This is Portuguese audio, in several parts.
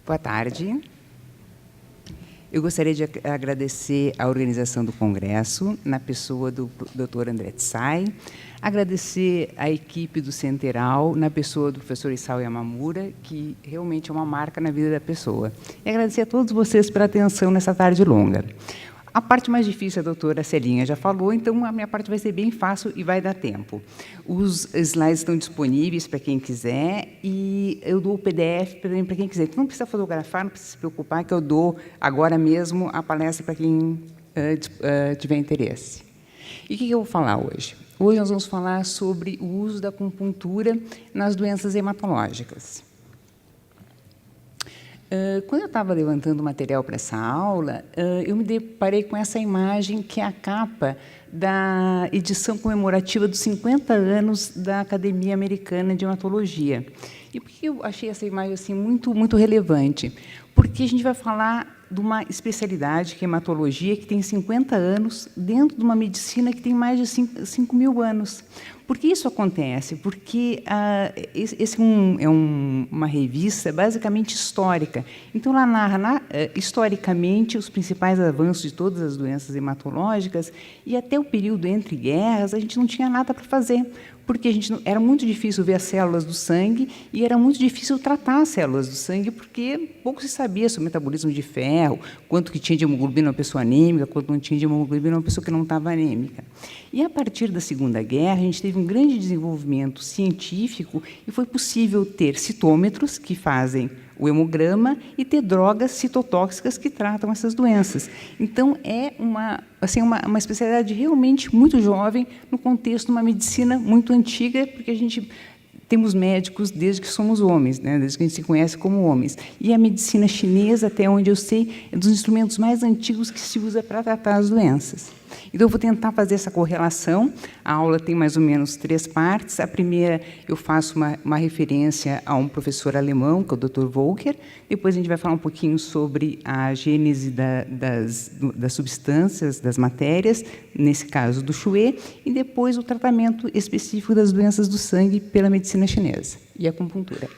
Boa tarde. Eu gostaria de agradecer a organização do Congresso, na pessoa do Dr. André Tsai, agradecer a equipe do Centeral, na pessoa do professor Isao Yamamura, que realmente é uma marca na vida da pessoa. E agradecer a todos vocês pela atenção nessa tarde longa. A parte mais difícil a doutora Celinha já falou, então a minha parte vai ser bem fácil e vai dar tempo. Os slides estão disponíveis para quem quiser e eu dou o PDF também para quem quiser. Então, não precisa fotografar, não precisa se preocupar, que eu dou agora mesmo a palestra para quem tiver interesse. E o que eu vou falar hoje? Hoje nós vamos falar sobre o uso da acupuntura nas doenças hematológicas. Quando eu estava levantando material para essa aula, eu me deparei com essa imagem, que é a capa da edição comemorativa dos 50 anos da Academia Americana de Hematologia. E por que eu achei essa imagem assim, muito relevante? Porque a gente vai falar de uma especialidade, que é a hematologia, que tem 50 anos, dentro de uma medicina que tem mais de 5.000 anos. Por que isso acontece? Porque esse é uma revista basicamente histórica. Então, ela narra, historicamente, os principais avanços de todas as doenças hematológicas, e até o período entre guerras, a gente não tinha nada para fazer, porque era muito difícil ver as células do sangue e era muito difícil tratar as células do sangue, porque pouco se sabia sobre o metabolismo de ferro, quanto que tinha de hemoglobina uma pessoa anêmica, quanto não tinha de hemoglobina uma pessoa que não estava anêmica. E, a partir da Segunda Guerra, a gente teve um grande desenvolvimento científico e foi possível ter citômetros, que fazem o hemograma, e ter drogas citotóxicas que tratam essas doenças. Então, é uma especialidade realmente muito jovem, no contexto de uma medicina muito antiga, porque a gente temos médicos desde que somos homens, né? Desde que a gente se conhece como homens. E a medicina chinesa, até onde eu sei, é dos instrumentos mais antigos que se usa para tratar as doenças. Então, eu vou tentar fazer essa correlação. A aula tem mais ou menos 3 partes. A primeira, eu faço uma referência a um professor alemão, que é o Dr. Volker. Depois, a gente vai falar um pouquinho sobre a gênese das substâncias, das matérias, nesse caso do Xue, e depois o tratamento específico das doenças do sangue pela medicina chinesa e a acupuntura.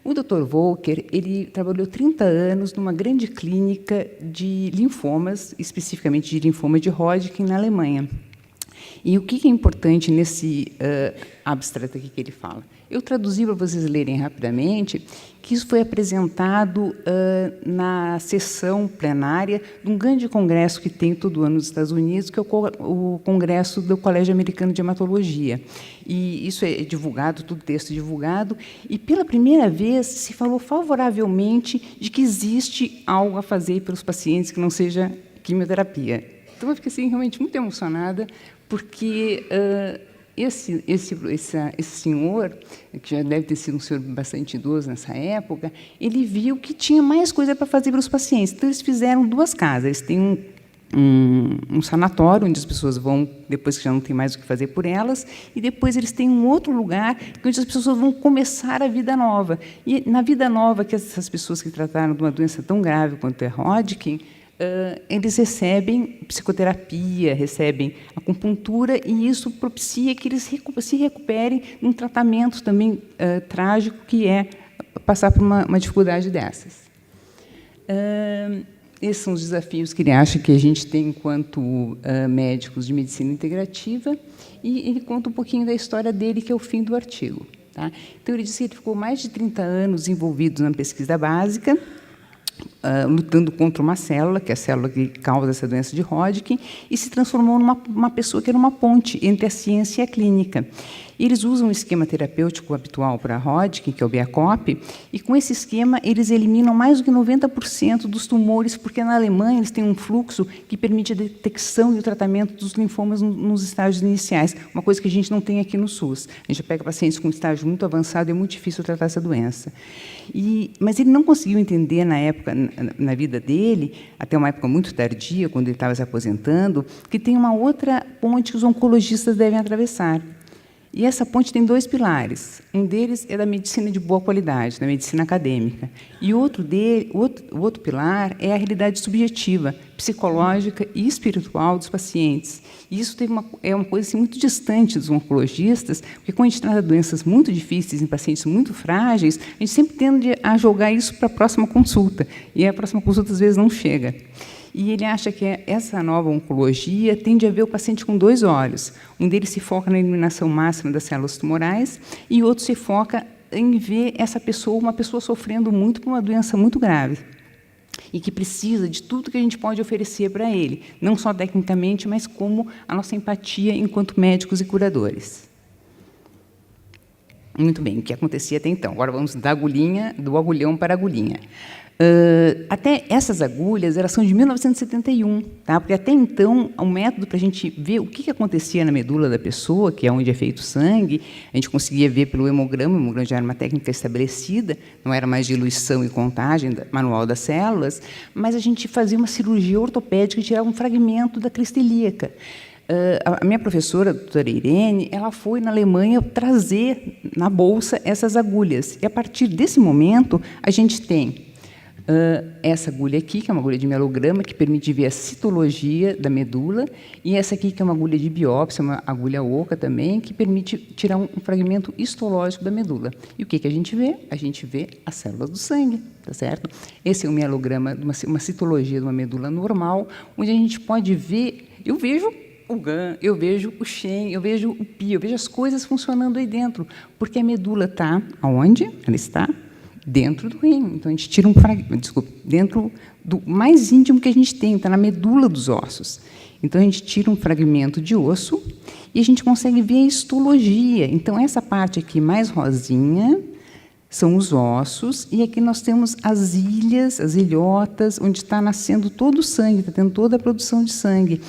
O Dr. Volker, ele trabalhou 30 anos numa grande clínica de linfomas, especificamente de linfoma de Hodgkin, na Alemanha. E o que é importante nesse abstrato aqui que ele fala? Eu traduzi para vocês lerem rapidamente, que isso foi apresentado na sessão plenária de um grande congresso que tem todo ano nos Estados Unidos, que é o Congresso do Colégio Americano de Hematologia. E isso é divulgado, todo texto é divulgado, e, pela primeira vez, se falou favoravelmente de que existe algo a fazer pelos pacientes que não seja quimioterapia. Então, eu fiquei assim, realmente muito emocionada, porque esse senhor, que já deve ter sido um senhor bastante idoso nessa época, ele viu que tinha mais coisa para fazer para os pacientes. Então, eles fizeram 2 casas. Eles têm um sanatório, onde as pessoas vão, depois que já não tem mais o que fazer por elas, e depois eles têm um outro lugar, onde as pessoas vão começar a vida nova. E, na vida nova, que essas pessoas que trataram de uma doença tão grave quanto é Hodgkin, eles recebem psicoterapia, recebem acupuntura, e isso propicia que eles se recuperem num tratamento também trágico, que é passar por uma dificuldade dessas. Esses são os desafios que ele acha que a gente tem enquanto médicos de medicina integrativa, e ele conta um pouquinho da história dele, que é o fim do artigo. Tá? Então, ele disse que ele ficou mais de 30 anos envolvido na pesquisa básica, lutando contra uma célula, que é a célula que causa essa doença de Hodgkin, e se transformou numa pessoa que era uma ponte entre a ciência e a clínica. Eles usam um esquema terapêutico habitual para Hodgkin, que é o BIACOP, e, com esse esquema, eles eliminam mais do que 90% dos tumores, porque, na Alemanha, eles têm um fluxo que permite a detecção e o tratamento dos linfomas nos estágios iniciais, uma coisa que a gente não tem aqui no SUS. A gente pega pacientes com estágio muito avançado e é muito difícil tratar essa doença. Mas ele não conseguiu entender, na época, na vida dele, até uma época muito tardia, quando ele estava se aposentando, que tem uma outra ponte que os oncologistas devem atravessar. E essa ponte tem 2 pilares. Um deles é da medicina de boa qualidade, da medicina acadêmica. E o outro pilar é a realidade subjetiva, psicológica e espiritual dos pacientes. E isso é uma coisa assim, muito distante dos oncologistas, porque quando a gente trata doenças muito difíceis em pacientes muito frágeis, a gente sempre tende a jogar isso para a próxima consulta. E a próxima consulta, às vezes, não chega. E ele acha que essa nova oncologia tende a ver o paciente com 2 olhos. Um deles se foca na eliminação máxima das células tumorais e o outro se foca em ver essa pessoa, uma pessoa sofrendo muito por uma doença muito grave e que precisa de tudo que a gente pode oferecer para ele, não só tecnicamente, mas como a nossa empatia enquanto médicos e curadores. Muito bem, o que acontecia até então? Agora vamos do agulhão para a agulhinha. Até essas agulhas, elas são de 1971, tá? Porque até então, o método para a gente ver o que acontecia na medula da pessoa, que é onde é feito o sangue, a gente conseguia ver pelo hemograma, o hemograma já era uma técnica estabelecida, não era mais diluição e contagem manual das células, mas a gente fazia uma cirurgia ortopédica e tirava um fragmento da crista ilíaca. A minha professora, a doutora Irene, ela foi na Alemanha trazer na bolsa essas agulhas. E, a partir desse momento, a gente tem essa agulha aqui, que é uma agulha de mielograma, que permite ver a citologia da medula, e essa aqui, que é uma agulha de biópsia, uma agulha oca também, que permite tirar um fragmento histológico da medula. E o que a gente vê? A gente vê as células do sangue, tá certo? Esse é um mielograma, uma citologia de uma medula normal, onde a gente pode ver, eu vejo o GAN, eu vejo o Shen, eu vejo o PI, eu vejo as coisas funcionando aí dentro, porque a medula está aonde? Ela está dentro do rim. Então, a gente tira um fragmento, dentro do mais íntimo que a gente tem, está na medula dos ossos. Então, a gente tira um fragmento de osso e a gente consegue ver a histologia. Então, essa parte aqui mais rosinha são os ossos, e aqui nós temos as ilhas, as ilhotas, onde está nascendo todo o sangue, está tendo toda a produção de sangue.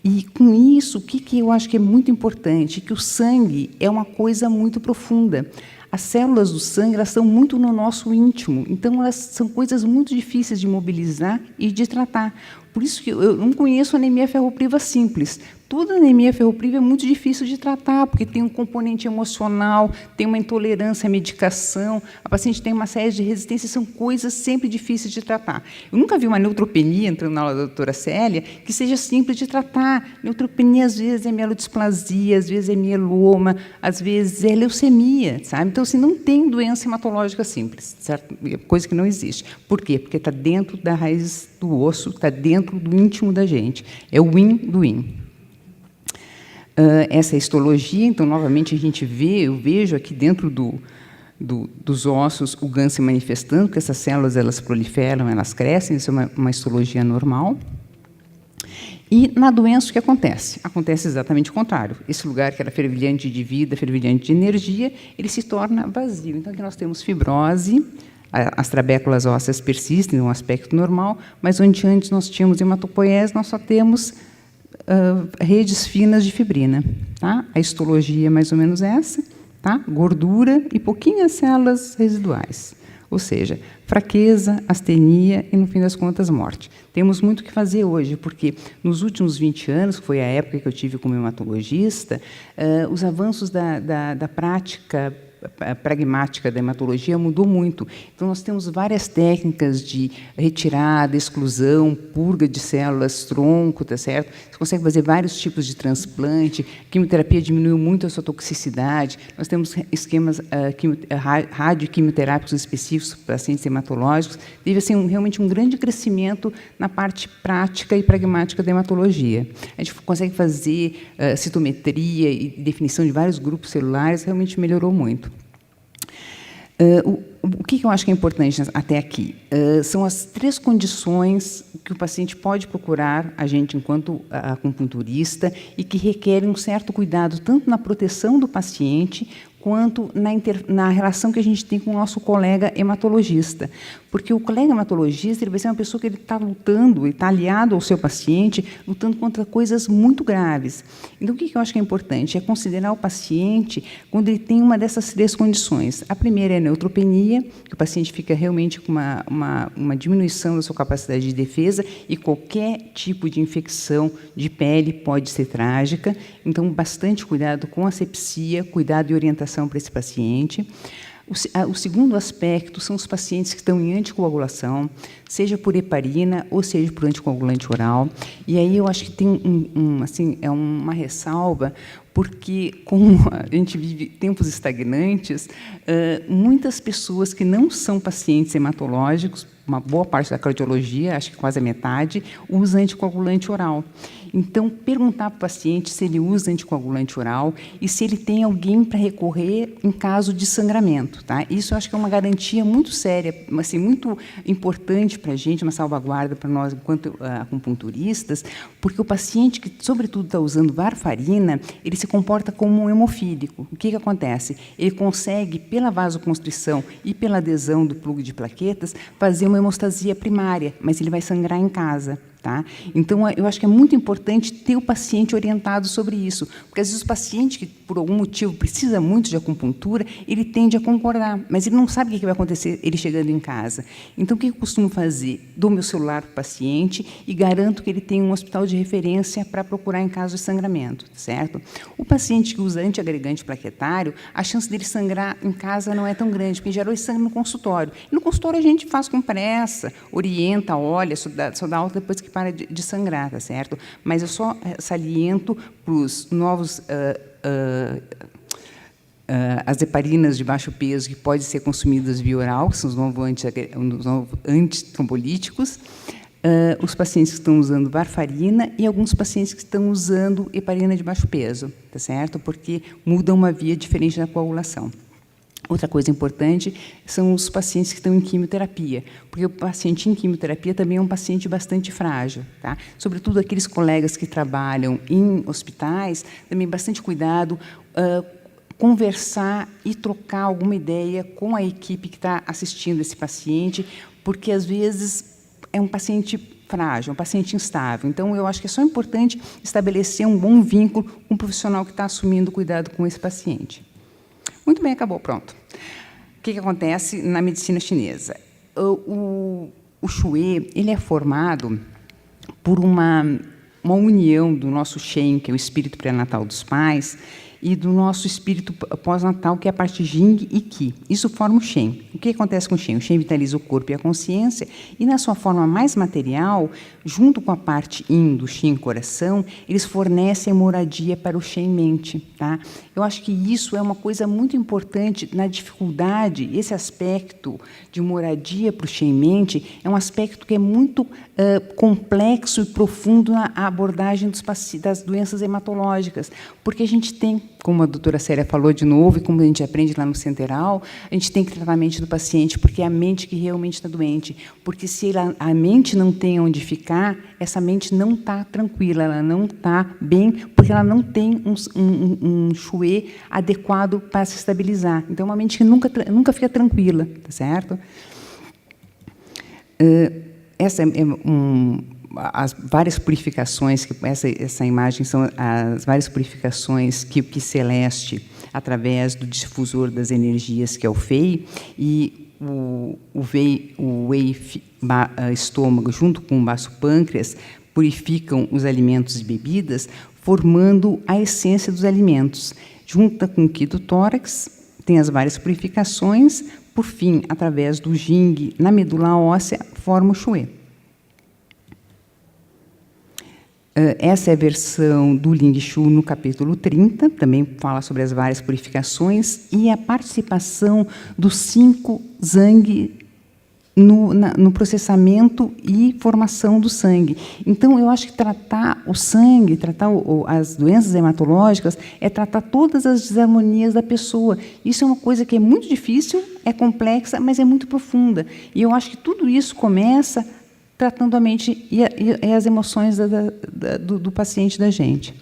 E, com isso, o que eu acho que é muito importante? Que o sangue é uma coisa muito profunda. As células do sangue, elas estão muito no nosso íntimo, então elas são coisas muito difíceis de mobilizar e de tratar. Por isso que eu não conheço anemia ferropriva simples. Toda anemia ferropriva é muito difícil de tratar, porque tem um componente emocional, tem uma intolerância à medicação, a paciente tem uma série de resistências, são coisas sempre difíceis de tratar. Eu nunca vi uma neutropenia, entrando na aula da doutora Célia, que seja simples de tratar. Neutropenia, às vezes, é mielodisplasia, às vezes é mieloma, às vezes é leucemia, sabe? Então, assim, não tem doença hematológica simples, certo? Coisa que não existe. Por quê? Porque está dentro da raiz do osso, está dentro do íntimo da gente. É o yin do yin. Essa histologia, então, novamente, a gente eu vejo aqui dentro dos ossos o GAN se manifestando, porque essas células elas proliferam, elas crescem, isso é uma histologia normal. E, na doença, o que acontece? Acontece exatamente o contrário. Esse lugar que era fervilhante de vida, fervilhante de energia, ele se torna vazio. Então, aqui nós temos fibrose, as trabéculas ósseas persistem, um aspecto normal, mas onde antes nós tínhamos hematopoiese, nós só temos redes finas de fibrina. Tá? A histologia é mais ou menos essa, tá? Gordura e pouquinhas células residuais. Ou seja, fraqueza, astenia e, no fim das contas, morte. Temos muito o que fazer hoje, porque nos últimos 20 anos, que foi a época que eu tive como hematologista, os avanços da prática pragmática da hematologia mudou muito. Então, nós temos várias técnicas de retirada, exclusão, purga de células tronco, tá certo? Você consegue fazer vários tipos de transplante, quimioterapia diminuiu muito a sua toxicidade, nós temos esquemas radioquimioterápicos específicos para pacientes hematológicos. Teve assim, realmente um grande crescimento na parte prática e pragmática da hematologia. A gente consegue fazer citometria e definição de vários grupos celulares, realmente melhorou muito. O que eu acho que é importante até aqui? São as 3 condições que o paciente pode procurar a gente enquanto acupunturista e que requerem um certo cuidado, tanto na proteção do paciente, quanto na relação que a gente tem com o nosso colega hematologista. Porque o colega hematologista ele vai ser uma pessoa que ele está lutando, está aliado ao seu paciente, lutando contra coisas muito graves. Então, o que eu acho que é importante? É considerar o paciente quando ele tem uma dessas 3 condições. A primeira é a neutropenia, que o paciente fica realmente com uma diminuição da sua capacidade de defesa, e qualquer tipo de infecção de pele pode ser trágica. Então, bastante cuidado com a asepsia, cuidado e orientação para esse paciente. O segundo aspecto são os pacientes que estão em anticoagulação, seja por heparina ou seja por anticoagulante oral. E aí eu acho que tem assim, é uma ressalva, porque, como a gente vive tempos estagnantes, muitas pessoas que não são pacientes hematológicos, uma boa parte da cardiologia, acho que quase a metade, usa anticoagulante oral. Então, perguntar para o paciente se ele usa anticoagulante oral e se ele tem alguém para recorrer em caso de sangramento. Tá? Isso eu acho que é uma garantia muito séria, assim, muito importante para a gente, uma salvaguarda para nós, enquanto acupunturistas, porque o paciente que, sobretudo, está usando varfarina, ele se comporta como um hemofílico. O que acontece? Ele consegue, pela vasoconstrição e pela adesão do plugue de plaquetas, fazer uma hemostasia primária, mas ele vai sangrar em casa. Tá? Então, eu acho que é muito importante ter o paciente orientado sobre isso, porque, às vezes, o paciente que, por algum motivo, precisa muito de acupuntura, ele tende a concordar, mas ele não sabe o que vai acontecer ele chegando em casa. Então, o que eu costumo fazer? Dou meu celular para o paciente e garanto que ele tem um hospital de referência para procurar em caso de sangramento, certo? O paciente que usa antiagregante plaquetário, a chance dele sangrar em casa não é tão grande, porque, em geral, ele sangra no consultório. E no consultório, a gente faz com pressa, orienta, olha, só dá alta depois que para de sangrar, tá certo? Mas eu só saliento para os novos as heparinas de baixo peso que podem ser consumidas via oral, que são os novos antitrombolíticos, os pacientes que estão usando varfarina e alguns pacientes que estão usando heparina de baixo peso, tá certo? Porque muda uma via diferente da coagulação. Outra coisa importante são os pacientes que estão em quimioterapia, porque o paciente em quimioterapia também é um paciente bastante frágil. Tá? Sobretudo aqueles colegas que trabalham em hospitais, também bastante cuidado, conversar e trocar alguma ideia com a equipe que está assistindo esse paciente, porque, às vezes, é um paciente frágil, um paciente instável. Então, eu acho que é só importante estabelecer um bom vínculo com o profissional que está assumindo o cuidado com esse paciente. Muito bem, acabou, pronto. O que acontece na medicina chinesa? O Xue ele é formado por uma união do nosso Shen, que é o espírito pré-natal dos pais, e do nosso espírito pós-natal, que é a parte Jing e Qi. Isso forma o Shen. O que acontece com o Shen? O Shen vitaliza o corpo e a consciência, e, na sua forma mais material, junto com a parte Yin do Shen coração, eles fornecem moradia para o Shen mente. Tá? Eu acho que isso é uma coisa muito importante na dificuldade. Esse aspecto de moradia para o Shen mente é um aspecto que é muito complexo e profundo na abordagem das doenças hematológicas, porque a gente tem, como a doutora Célia falou de novo, e como a gente aprende lá no Centeral, a gente tem que tratar a mente do paciente, porque é a mente que realmente está doente. Porque, se a mente não tem onde ficar, essa mente não está tranquila, ela não está bem, porque ela não tem um Xue adequado para se estabilizar. Então, é uma mente que nunca fica tranquila, tá certo? Essa as várias purificações, que essa imagem são as várias purificações que o Celeste, através do difusor das energias, que é o Fei, e o Wei estômago, junto com o baço pâncreas, purificam os alimentos e bebidas, formando a essência dos alimentos. Junta com o Qi do tórax, tem as várias purificações, por fim, através do Jing, na medula óssea, forma o Xue. Essa é a versão do Ling Shu no capítulo 30, também fala sobre as várias purificações e a participação dos 5 Zang no processamento e formação do sangue. Então, eu acho que tratar o sangue, tratar as doenças hematológicas, é tratar todas as desarmonias da pessoa. Isso é uma coisa que é muito difícil, é complexa, mas é muito profunda. E eu acho que tudo isso começa tratando a mente e as emoções do paciente, da gente.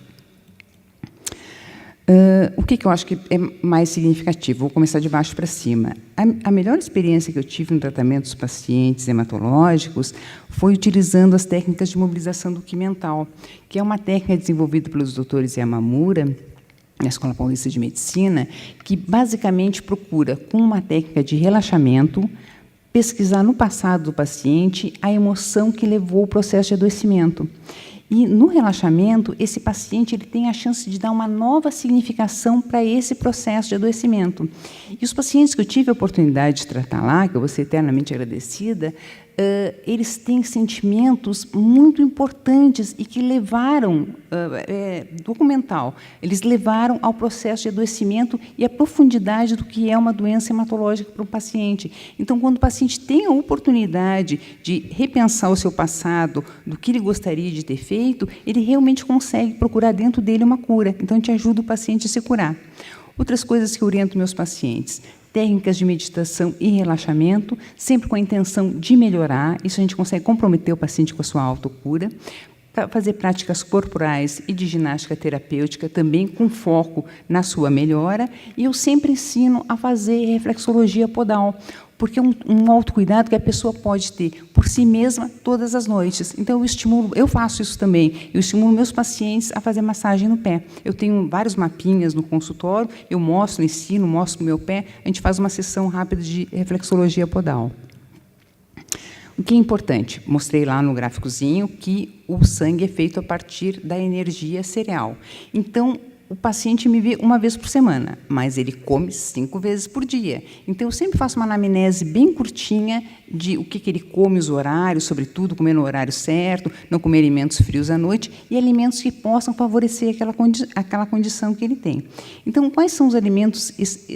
O que eu acho que é mais significativo? Vou começar de baixo para cima. A melhor experiência que eu tive no tratamento dos pacientes hematológicos foi utilizando as técnicas de mobilização do Ki mental, que é uma técnica desenvolvida pelos doutores Yamamura, na Escola Paulista de Medicina, que basicamente procura, com uma técnica de relaxamento, pesquisar no passado do paciente a emoção que levou ao processo de adoecimento. E, no relaxamento, esse paciente ele tem a chance de dar uma nova significação para esse processo de adoecimento. E os pacientes que eu tive a oportunidade de tratar lá, que eu vou ser eternamente agradecida, eles têm sentimentos muito importantes e que levaram, documental, eles levaram ao processo de adoecimento e a profundidade do que é uma doença hematológica para o paciente. Então, quando o paciente tem a oportunidade de repensar o seu passado, do que ele gostaria de ter feito, ele realmente consegue procurar dentro dele uma cura. Então, a gente ajuda o paciente a se curar. Outras coisas que eu oriento meus pacientes: técnicas de meditação e relaxamento, sempre com a intenção de melhorar. Isso a gente consegue comprometer o paciente com a sua autocura. Fazer práticas corporais e de ginástica terapêutica, também com foco na sua melhora. E eu sempre ensino a fazer reflexologia podal, porque é um autocuidado que a pessoa pode ter por si mesma todas as noites. Então, eu faço isso também, eu estimulo meus pacientes a fazer massagem no pé. Eu tenho vários mapinhas no consultório, eu mostro, ensino, mostro o meu pé, a gente faz uma sessão rápida de reflexologia podal. O que é importante? Mostrei lá no gráficozinho que o sangue é feito a partir da energia cereal. Então, o paciente me vê uma vez por semana, mas ele come 5 vezes por dia. Então, eu sempre faço uma anamnese bem curtinha de o que ele come, os horários, sobretudo comer no horário certo, não comer alimentos frios à noite e alimentos que possam favorecer aquela condição que ele tem. Então, quais são os alimentos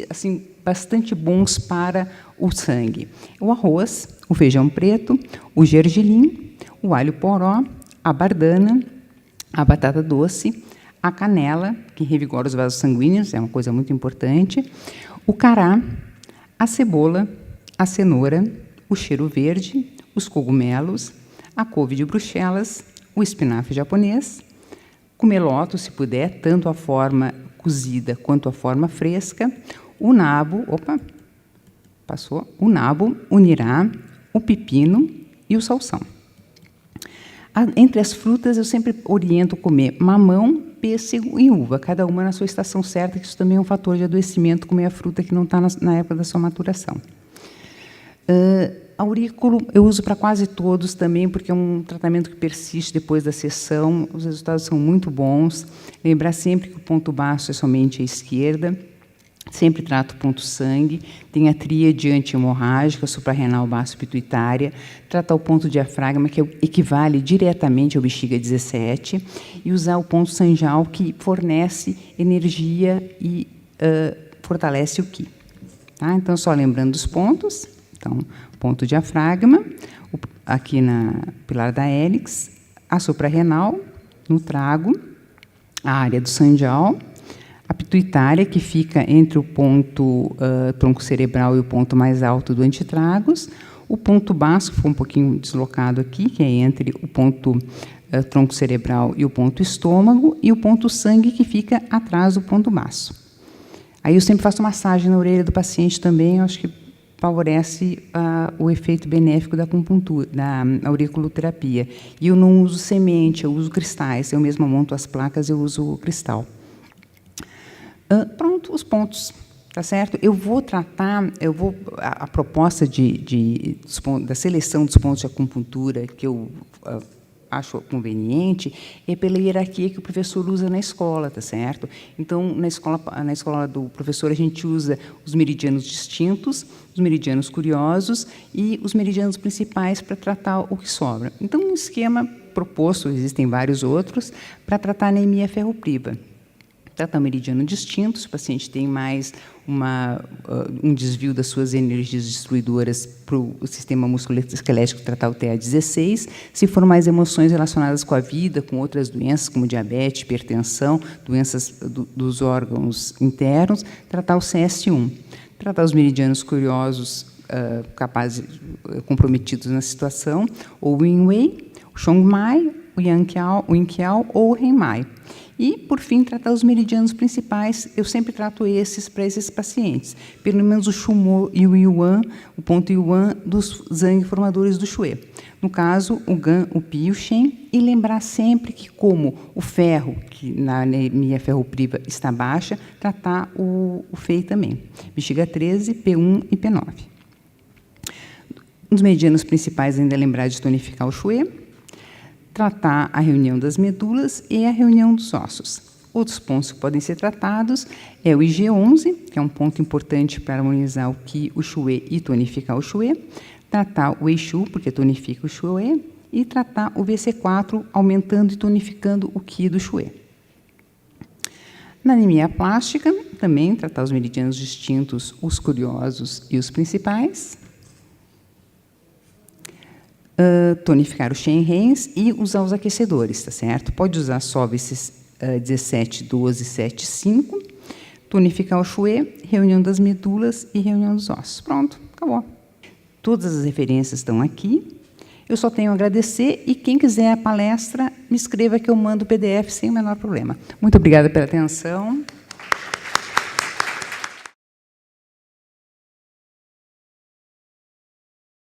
assim, bastante bons para o sangue? O arroz, o feijão preto, o gergelim, o alho poró, a bardana, a batata doce, a canela, que revigora os vasos sanguíneos, é uma coisa muito importante, o cará, a cebola, a cenoura, o cheiro verde, os cogumelos, a couve de Bruxelas, o espinafre japonês, cumeloto, se puder, tanto a forma cozida quanto a forma fresca, o nabo, o nabo, o nirá, o pepino e o salsão. Entre as frutas, eu sempre oriento comer mamão, pêssego e uva, cada uma na sua estação certa, que isso também é um fator de adoecimento, comer a fruta que não está na época da sua maturação. Aurículo eu uso para quase todos também, porque é um tratamento que persiste depois da sessão, os resultados são muito bons. Lembrar sempre que o ponto baço é somente à esquerda. Sempre trato o ponto sangue, tem a tríade anti-hemorrágica, suprarrenal, baço, pituitária, tratar o ponto diafragma, que equivale diretamente ao bexiga 17, e usar o ponto sanjal, que fornece energia e fortalece o Ki. Tá? Então, só lembrando dos pontos, então, ponto diafragma, aqui na pilar da hélix, a suprarrenal, no trago, a área do sanjal, a pituitária, que fica entre o ponto tronco cerebral e o ponto mais alto do antitragos, o ponto baço, que foi um pouquinho deslocado aqui, que é entre o ponto tronco cerebral e o ponto estômago, e o ponto sangue, que fica atrás do ponto baço. Aí eu sempre faço massagem na orelha do paciente também, eu acho que favorece o efeito benéfico da acupuntura, da auriculoterapia. E eu não uso semente, eu uso cristais, eu mesma monto as placas, eu uso o cristal. Pronto, os pontos, tá certo? Eu vou tratar, a proposta da seleção dos pontos de acupuntura que eu acho conveniente é pela hierarquia que o professor usa na escola, tá certo? Então, na escola do professor, a gente usa os meridianos distintos, os meridianos curiosos e os meridianos principais para tratar o que sobra. Então, um esquema proposto, existem vários outros, para tratar a anemia ferropriva. Tratar o meridiano distinto, se o paciente tem mais um desvio das suas energias destruidoras para o sistema musculoesquelético, tratar o TA16. Se for mais emoções relacionadas com a vida, com outras doenças, como diabetes, hipertensão, doenças dos órgãos internos, tratar o CS1. Tratar os meridianos curiosos comprometidos na situação, ou o Yin Wei, o Chong Mai, o Yang Qiao ou o Ren Mai. E, por fim, tratar os meridianos principais, eu sempre trato esses para esses pacientes, pelo menos o Shumo e o Yuan, o ponto Yuan dos Zhang formadores do Xue. No caso, o Gan, o Pi e o Shen, e lembrar sempre que, como o ferro, que na anemia ferropriva está baixa, tratar o Fei também. Bexiga 13, P1 e P9. Um dos meridianos principais ainda é lembrar de tonificar o Xue, tratar a reunião das medulas e a reunião dos ossos. Outros pontos que podem ser tratados é o IG11, que é um ponto importante para harmonizar o Qi, o Xue e tonificar o Xue, tratar o Eixu, porque tonifica o Xue, e tratar o VC4, aumentando e tonificando o Qi do Xue. Na anemia plástica, também tratar os meridianos distintos, os curiosos e os principais. Tonificar o Shen-Rens e usar os aquecedores, tá certo? Pode usar só esses 17, 12, 7, 5. Tonificar o Xue, reunião das medulas e reunião dos ossos. Pronto, acabou. Todas as referências estão aqui. Eu só tenho a agradecer e quem quiser a palestra, me escreva que eu mando o PDF sem o menor problema. Muito obrigada pela atenção.